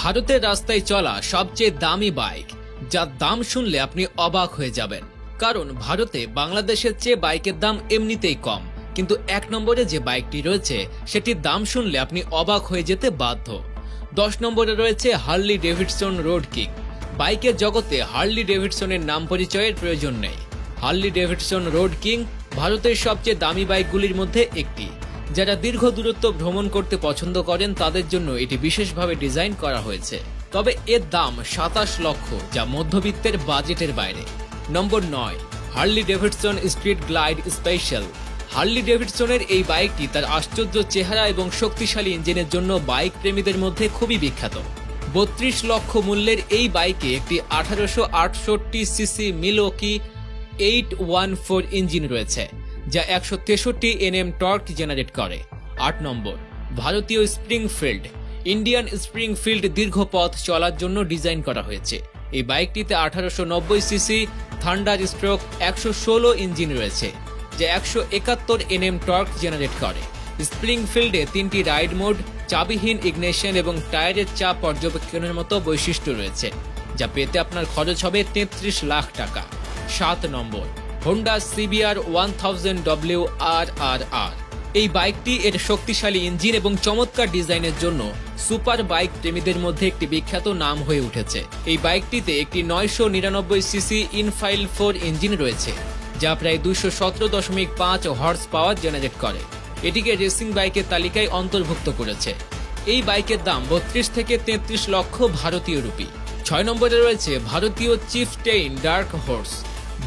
ভারতের রাস্তায় চলা সবচেয়ে দামি বাইক, যার দাম শুনলে আপনি অবাক হয়ে যাবেন। কারণ ভারতে বাংলাদেশের চেয়ে বাইকের দাম এমনিতেই কম, কিন্তু এক নম্বরে যে বাইকটি রয়েছে সেটির দাম শুনলে আপনি অবাক হয়ে যেতে বাধ্য। 10 নম্বরে রয়েছে হার্লি ডেভিডসন রোড কিং। বাইকের জগতে হার্লি ডেভিডসনের নাম পরিচয়ের প্রয়োজন নেই। হার্লি ডেভিডসন রোড কিং ভারতের সবচেয়ে দামি বাইকগুলির মধ্যে একটি। যারা দীর্ঘ দূরত্ব ভ্রমণ করতে পছন্দ করেন তাদের জন্য এটি বিশেষভাবে ডিজাইন করা হয়েছে। তবে এর দাম 27 লক্ষ, যা মধ্যবিত্তের বাজেটের বাইরে। নম্বর 9, Harley Davidson street glide special. Harley ডেভিডসনের এই বাইকটি তার আশ্চর্য চেহারা এবং শক্তিশালী ইঞ্জিনের জন্য বাইক প্রেমীদের মধ্যে খুবই বিখ্যাত। 32 লক্ষ মূল্যের এই বাইকে একটি 1868 সিসি মিলওয়াকি 814 ইঞ্জিন রয়েছে, যা 163 Nm টর্ক জেনারেট করে। 8 নম্বর, ভারতীয় স্প্রিংফিল্ড। ইন্ডিয়ান স্প্রিংফিল্ড দীর্ঘ পথ চলার জন্য ডিজাইন করা হয়েছে। এই বাইকটিতে 1890 সিসি থান্ডার স্ট্রোক 116 ইঞ্জিন রয়েছে, যা 171 Nm টর্ক জেনারেট করে। স্প্রিংফিল্ডে 3টি রাইড মোড, চাবিহীন ইগনিশন এবং টায়ারের চাপ পর্যবেক্ষণের মতো বৈশিষ্ট্য রয়েছে, যা পেতে আপনার খরচ হবে 33 লাখ টাকা। 7 নম্বর, হোন্ডা CBR 1000 WRRR। এই বাইকটি এর শক্তিশালী ইঞ্জিন এবং চমৎকার ডিজাইনের জন্য সুপার বাইক প্রেমীদের মধ্যে একটি বিখ্যাত নাম হয়ে উঠেছে। এই বাইকটিতে একটি 999 সিসি ইনফাইল 4 ইঞ্জিন রয়েছে, যা প্রায় 217.5 হর্স পাওয়ার জেনারেট করে। এটিকে রেসিং বাইকের তালিকায় অন্তর্ভুক্ত করেছে। এই বাইকের দাম 32 থেকে 33 লক্ষ ভারতীয় রুপি। 6 নম্বরে রয়েছে ভারতীয় চিফটেইন ডার্ক হর্স।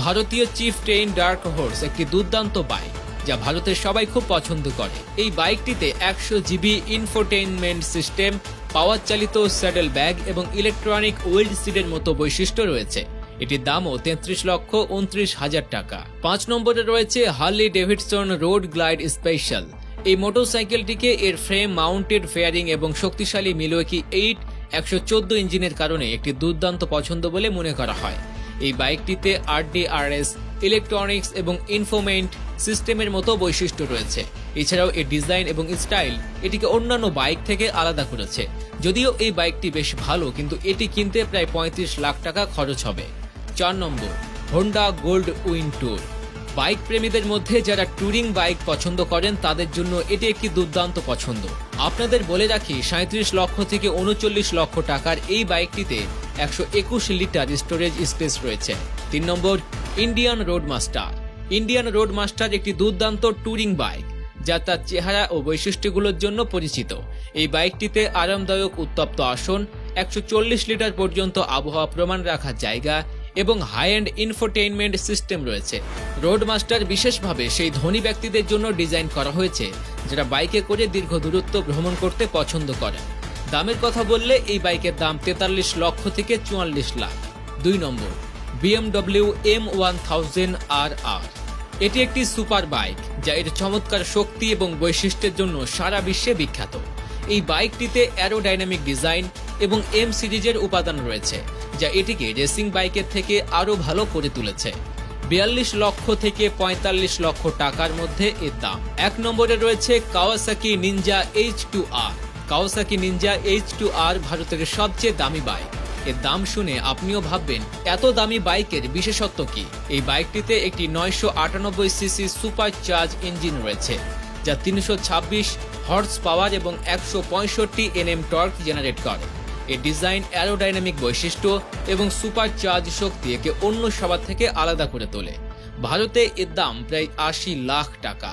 ভারতীয় চিফটেইন ডার্ক হর্স একটি দুর্দান্ত বাইক, যা ভারতের সবাই খুব পছন্দ করে। এই বাইকটিতে 100 জিবি ইনফোটেইনমেন্ট সিস্টেম, পাওয়ার চালিত স্যাডেল ব্যাগ এবং ইলেকট্রনিক উইন্ড সিডের মতো বৈশিষ্ট্য রয়েছে। এটির দামও 33 লক্ষ 29 হাজার টাকা। 5 নম্বরে রয়েছে Harley Davidson road glide special. এই মোটরসাইকেলটিকে এর ফ্রেম মাউন্টেড ফেয়ারিং এবং শক্তিশালী মিলওয়াকি 114 ইঞ্জিনের কারণে একটি দুর্দান্ত পছন্দ বলে মনে করা হয়। এই বাইকটিতে RDRS, ইলেকট্রনিক্স এবং ইনফোমেন্ট সিস্টেমের মতো বৈশিষ্ট্য রয়েছে। এছাড়াও এর ডিজাইন এবং স্টাইল এটিকে অন্যান্য বাইক থেকে আলাদা করেছে। যদিও এই বাইকটি বেশ ভালো, কিন্তু এটি কিনতে প্রায় 35 লাখ টাকা খরচ হবে। 4 number, Honda gold wing tour. Bike প্রেমীদের মধ্যে যারা ট্যুরিং বাইক পছন্দ করেন তাদের জন্য এটি একটি দুর্দান্ত পছন্দ। আপনাদের বলে রাখি, 37 লক্ষ থেকে 39 লক্ষ টাকার এই বাইকটিতে 121 লিটার স্টোরেজ স্পেস রয়েছে। 3 number, Indian road master. Indian road master একটি দুর্দান্ত ট্যুরিং বাইক, যা তার চেহারা ও বৈশিষ্ট্যগুলোর জন্য পরিচিত। এই বাইকটিতে আরামদায়ক উত্তপ্ত আসন, 140 লিটার পর্যন্ত আবহাওয়া প্রমাণ রাখার জায়গা এবং হাই এন্ড ইনফোটেইনমেন্ট সিস্টেম রয়েছে। রোড মাস্টার বিশেষভাবে সেই ধনী ব্যক্তিদের জন্য ডিজাইন করা হয়েছে যারা বাইকে করে দীর্ঘ দূরত্ব ভ্রমণ করতে পছন্দ করেন। দামের কথা বললে এই বাইকের দাম 43 লক্ষ থেকে 44 লাখ। 2 নম্বর, BMW M1000 RR। এটি একটি সুপার বাইক, যা এর চমৎকার শক্তি এবং বৈশিষ্ট্যের জন্য সারা বিশ্বে বিখ্যাত। এই বাইকটিতে অ্যারোডাইনামিক ডিজাইন এবং M সিরিজের উপাদান রয়েছে, যা এটিকে রেসিং বাইকের থেকে আরও ভালো করে তুলেছে। 42 লক্ষ থেকে 45 লক্ষ টাকার মধ্যে এর দাম। 1 নম্বরে রয়েছে Kawasaki Ninja H2R। Kawasaki Ninja H2R ভারতের সবচেয়ে দামি বাইক। এর দাম শুনে আপনিও ভাববেন, এত দামি বাইকের বিশেষত্ব কি? এই বাইকটিতে একটি 998 সিসি সুপার চার্জ ইঞ্জিন রয়েছে, যা 326 হর্স পাওয়ার এবং 165 Nm টর্ক জেনারেট করে। এর ডিজাইন, অ্যারোডাইনামিক বৈশিষ্ট্য এবং সুপার চার্জ শক্তি একে অন্য সবার থেকে আলাদা করে তোলে। ভারতে এর দাম প্রায় 80 লাখ টাকা।